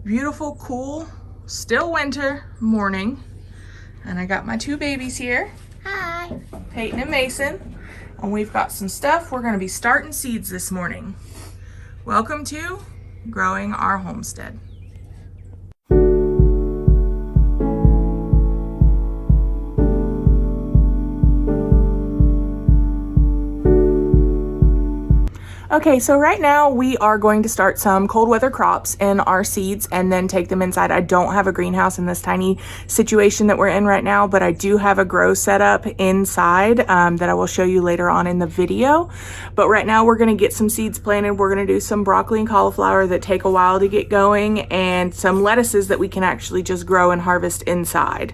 beautiful, cool, still winter morning. And I got my two babies here. Hi. Peyton and Mason. And we've got some stuff. We're gonna be starting seeds this morning. Welcome to Growing Our Homestead. Okay, so right now we are going to start some cold weather crops in our seeds and then take them inside. I don't have a greenhouse in this tiny situation that we're in right now, but I do have a grow setup inside that I will show you later on in the video. But right now we're gonna get some seeds planted. We're gonna do some broccoli and cauliflower that take a while to get going, and some lettuces that we can actually just grow and harvest inside.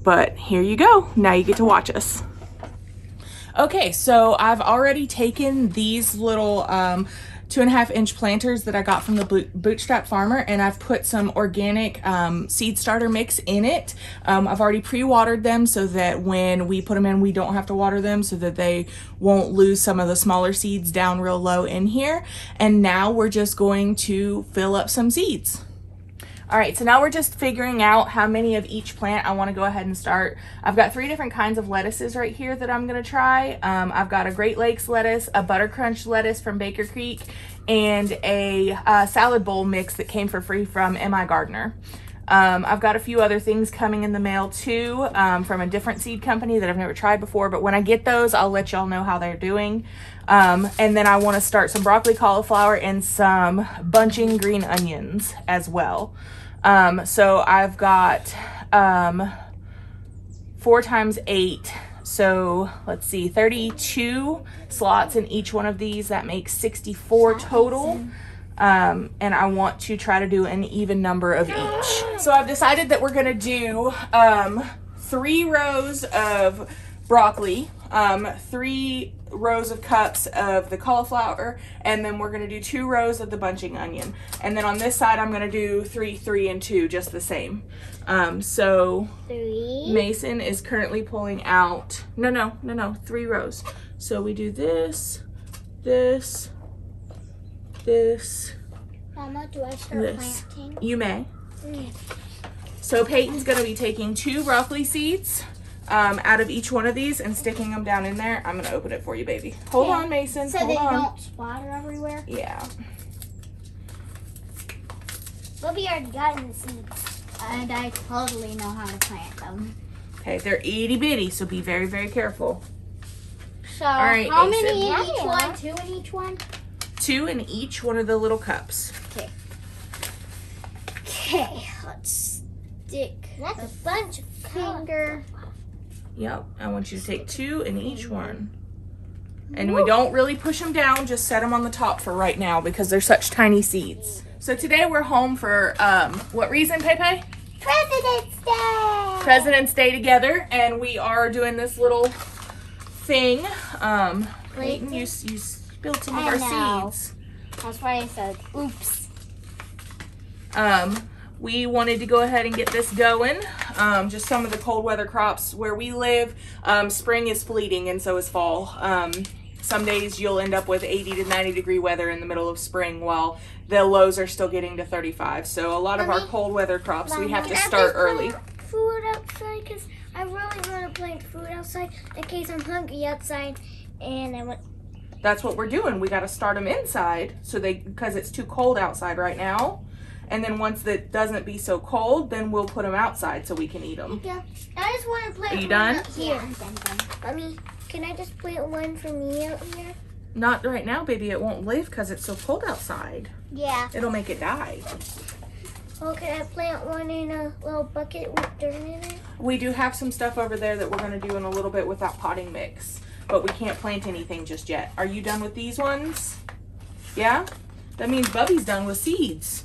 But here you go, now you get to watch us. Okay, so I've already taken these little 2.5 inch planters that I got from the Bootstrap Farmer, and I've put some organic seed starter mix in it. I've already pre-watered them so that when we put them in, we don't have to water them, so that they won't lose some of the smaller seeds down real low in here. And now we're just going to fill up some seeds. All right, so now we're just figuring out how many of each plant I want to go ahead and start. I've got 3 different kinds of lettuces right here that I'm going to try. I've got a Great Lakes lettuce, a Butter Crunch lettuce from Baker Creek, and a salad bowl mix that came for free from M.I. Gardener. I've got a few other things coming in the mail too, from a different seed company that I've never tried before, but when I get those, I'll let y'all know how they're doing. And then I want to start some broccoli, cauliflower, and some bunching green onions as well. So I've got 4 times 8, so let's see, 32 slots in each one of these. That makes 64 total. And I want to try to do an even number of each. So I've decided that we're gonna do 3 rows of broccoli, 3 rows of cups of the cauliflower, and then we're gonna do 2 rows of the bunching onion. And then on this side, I'm gonna do 3, 3, and 2, just the same. So 3. Mason is currently pulling out, no, 3 rows. So we do this, this, this, Mama, do I start this. planting? You may. Okay. So Peyton's gonna be taking 2 broccoli seeds out of each one of these and sticking them down in there. I'm gonna open it for you, baby. Hold on, Mason. So Hold they on. don't splatter everywhere? Yeah. Bubby already got in the seeds, and I totally know how to plant them. Okay, they're itty bitty, so be very, very careful. So right, how Mason. many in each one? 2 in each one? 2 in each one of the little cups. Okay. Okay, let's stick. That's a bunch of finger. Yep, I want you to take 2 in each one. And we don't really push them down, just set them on the top for right now because they're such tiny seeds. So today we're home for, what reason, Pepe? President's Day! President's Day together, and we are doing this little thing. Peyton, you spilled some of our seeds. That's why I said, oops. We wanted to go ahead and get this going. Just some of the cold weather crops where we live. Spring is fleeting and so is fall. Some days you'll end up with 80 to 90 degree weather in the middle of spring while the lows are still getting to 35. So a lot of our cold weather crops, we have to start early. Food outside because I really want to plant food outside in case I'm hungry outside and I want. That's what we're doing. We got to start them inside because it's too cold outside right now. And then once it doesn't be so cold, then we'll put them outside so we can eat them. Yeah, I just want to plant. Are you done? Here. Yeah, I'm done. Mommy, can I just plant one for me out here? Not right now, baby. It won't live because it's so cold outside. Yeah. It'll make it die. Oh, can I plant one in a little bucket with dirt in it? We do have some stuff over there that we're going to do in a little bit with that potting mix. But we can't plant anything just yet. Are you done with these ones? Yeah? That means Bubby's done with seeds.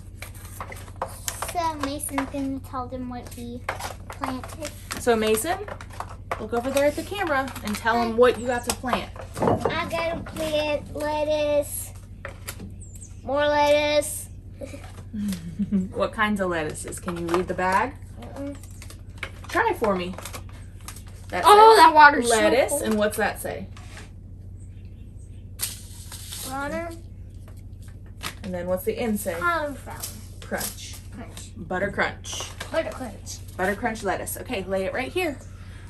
So Mason's going to tell them what he planted. So Mason, look over there at the camera and tell them what you got to plant. I got to plant lettuce. More lettuce. What kinds of lettuces? Can you read the bag? Try for me. That that water's lettuce. so cold. And what's that say? Water. And then what's the end say? Cauliflower. Crunch. crunch. Butter crunch. Butter crunch. Butter crunch lettuce. Okay, lay it right here.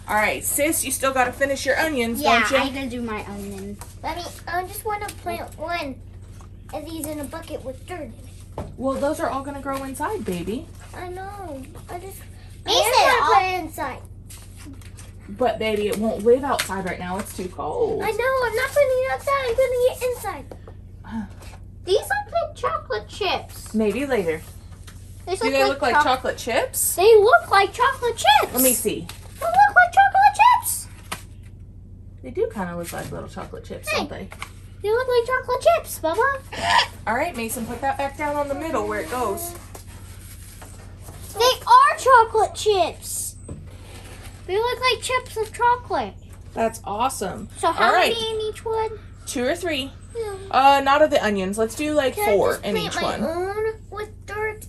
All right, sis, you still got to finish your onions, Yeah, don't you? I'm gonna do my onion. I just want to plant one of these in a bucket with dirt in it. Well, those are all going to grow inside, baby. I know. I just He want said to put it inside. But, baby, it won't live outside right now. It's too cold. I know. I'm not putting it outside. I'm putting it inside. These look like chocolate chips. Maybe later. These Do they look like chocolate chips? They look like chocolate chips. Let me see. They look like chocolate chips. They do kind of look like little chocolate chips, don't they? They look like chocolate chips, Bubba. All right, Mason, put that back down on the middle where it goes. They are chocolate chips. They look like chips of chocolate. That's awesome. So how All right. many in each one? 2 or 3. Yeah. Not of the onions. Let's do like Can 4 I just in plant each my one. own with dirt?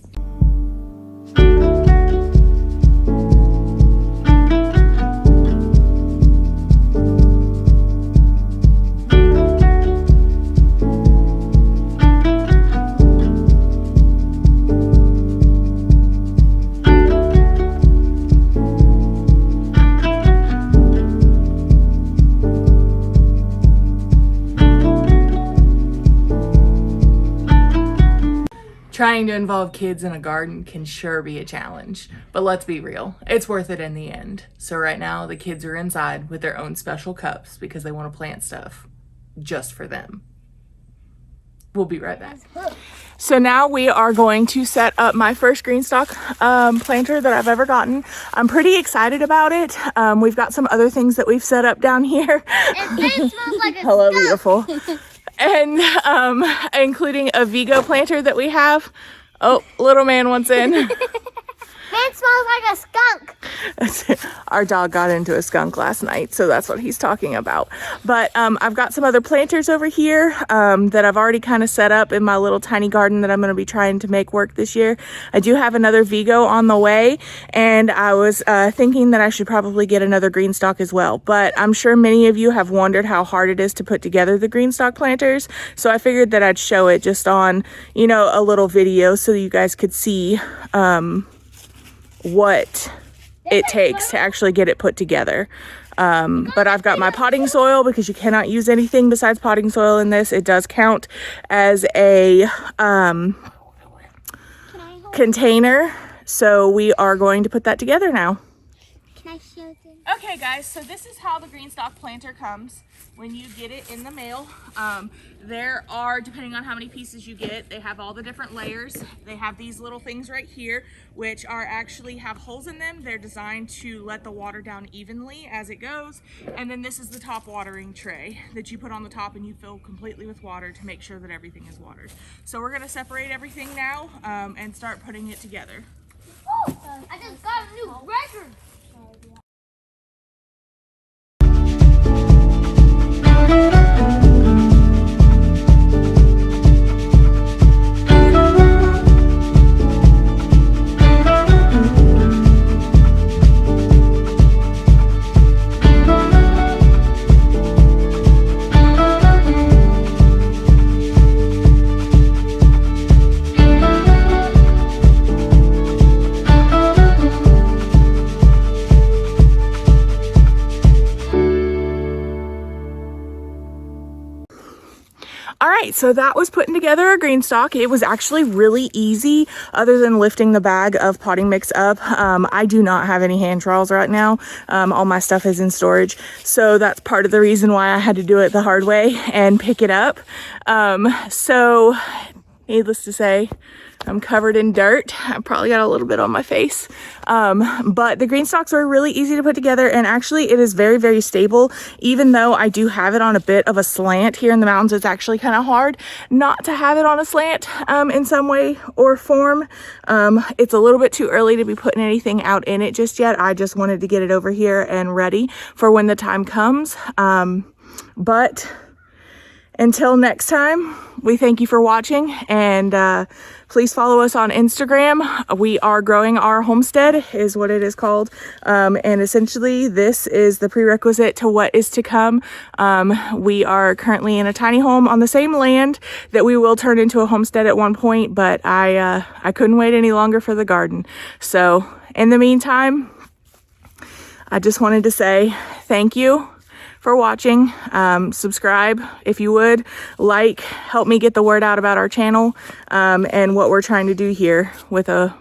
Trying to involve kids in a garden can sure be a challenge, but let's be real, it's worth it in the end. So right now, the kids are inside with their own special cups because they want to plant stuff just for them. We'll be right back. So now we are going to set up my first Greenstalk planter that I've ever gotten. I'm pretty excited about it. We've got some other things that we've set up down here. And it smells like a Hello, skunk. beautiful. And including a Vigo planter that we have. Oh, little man wants in. It smells like a skunk. Our dog got into a skunk last night, so that's what he's talking about. But I've got some other planters over here that I've already kind of set up in my little tiny garden that I'm going to be trying to make work this year. I do have another Vigo on the way, and I was thinking that I should probably get another Greenstalk as well. But I'm sure many of you have wondered how hard it is to put together the Greenstalk planters, so I figured that I'd show it just on, you know, a little video so you guys could see what it takes to actually get it put together. But I've got my potting soil because you cannot use anything besides potting soil in this. It does count as a container. So we are going to put that together now. Can I show them? Okay guys, so this is how the Greenstalk planter comes when you get it in the mail. There are, depending on how many pieces you get, they have all the different layers. They have these little things right here, which are actually have holes in them. They're designed to let the water down evenly as it goes. And then this is the top watering tray that you put on the top and you fill completely with water to make sure that everything is watered. So we're gonna separate everything now and start putting it together. I just got a new record. All right, so that was putting together a Greenstalk. It was actually really easy other than lifting the bag of potting mix up. I do not have any hand trowels right now. All my stuff is in storage. So that's part of the reason why I had to do it the hard way and pick it up. So needless to say, I'm covered in dirt. I probably got a little bit on my face. But the Greenstalks are really easy to put together, and actually it is very, very stable. Even though I do have it on a bit of a slant here in the mountains, it's actually kind of hard not to have it on a slant in some way or form. It's a little bit too early to be putting anything out in it just yet. I just wanted to get it over here and ready for when the time comes. But Until next time, we thank you for watching, and please follow us on Instagram. We are growing our homestead is what it is called. And essentially this is the prerequisite to what is to come. We are currently in a tiny home on the same land that we will turn into a homestead at one point, but I couldn't wait any longer for the garden. So in the meantime, I just wanted to say thank you for watching. Subscribe if you would, like, help me get the word out about our channel and what we're trying to do here with a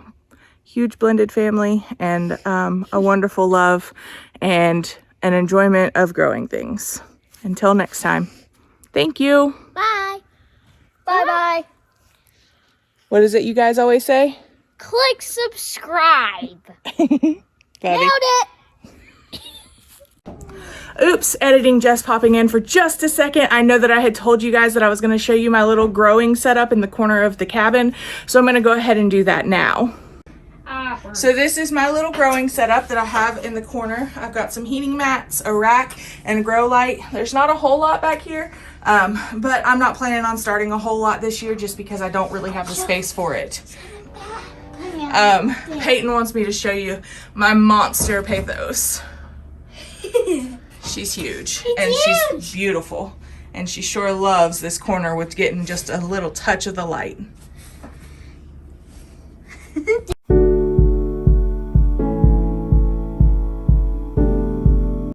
huge blended family and a wonderful love and an enjoyment of growing things. Until next time, thank you. Bye. Bye-bye. What is it you guys always say? Click subscribe. Nailed it. Oops, editing just popping in for just a second. I know that I had told you guys that I was going to show you my little growing setup in the corner of the cabin, so I'm going to go ahead and do that now. So this is my little growing setup that I have in the corner. I've got some heating mats, a rack, and a grow light. There's not a whole lot back here, but I'm not planning on starting a whole lot this year just because I don't really have the space for it. Peyton wants me to show you my monster Pathos. She's huge. She's beautiful, and she sure loves this corner with getting just a little touch of the light.